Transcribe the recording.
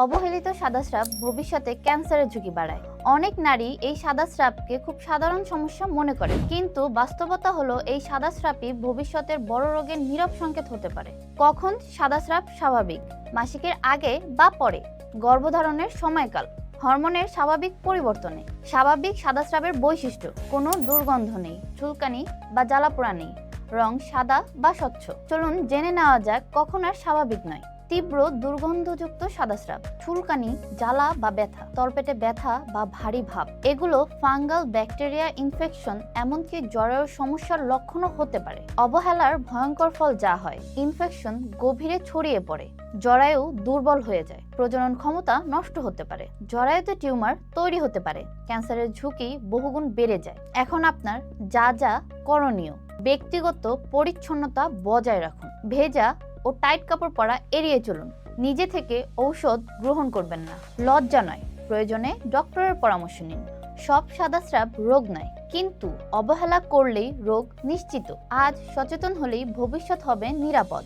অবহেলিত সাদাস্রাব ভবিষ্যতে ক্যান্সারের ঝুঁকি বাড়ায়। অনেক নারী এই সাদাস্রাবকে খুব সাধারণ সমস্যা মনে করে, কিন্তু বাস্তবতা হলো এই সাদাস্রাবই ভবিষ্যতের বড় রোগের নীরব সংকেত হতে পারে। কখন সাদাস্রাব স্বাভাবিক? মাসিকের আগে বা পরে, গর্ভধারণের সময়কাল, হরমোনের স্বাভাবিক পরিবর্তনে। স্বাভাবিক সাদাস্রাবের বৈশিষ্ট্য: কোনো দুর্গন্ধ নেই, চুলকানি বা জ্বালাপোড়া নেই, রং সাদা বা স্বচ্ছ। চলুন জেনে নেওয়া যাক কখন আর স্বাভাবিক নয়। তীব্র দুর্গন্ধযুক্ত সাদাস্রাব, চুলকানি, জ্বালা বা ব্যথা, তলপেটে ব্যথা বা ভারী ভাব, এগুলো ফাঙ্গাল, ব্যাকটেরিয়া ইনফেকশন, এমনকি জ্বরের সমস্যার লক্ষণও হতে পারে। অবহেলার ভয়ঙ্কর ফল যা হয়: ইনফেকশন গভীরে ছড়িয়ে পড়ে, জরায়ু দুর্বল হয়ে যায়, প্রজনন ক্ষমতা নষ্ট হতে পারে, জরায়ুতে টিউমার তৈরি হতে পারে, ক্যান্সারের ঝুঁকি বহুগুণ বেড়ে যায়। এখন আপনার যা যা করণীয়: ব্যক্তিগত পরিচ্ছন্নতা বজায় রাখুন, ভেজা ও টাইট কাপড় পরা এড়িয়ে চলুন, নিজে থেকে ঔষধ গ্রহণ করবেন না, লজ্জা নয়, প্রয়োজনে ডক্টরের পরামর্শ নিন। সব সাদাস্রাব রোগ নয়, কিন্তু অবহেলা করলেই রোগ নিশ্চিত। আজ সচেতন হলেই ভবিষ্যৎ হবে নিরাপদ।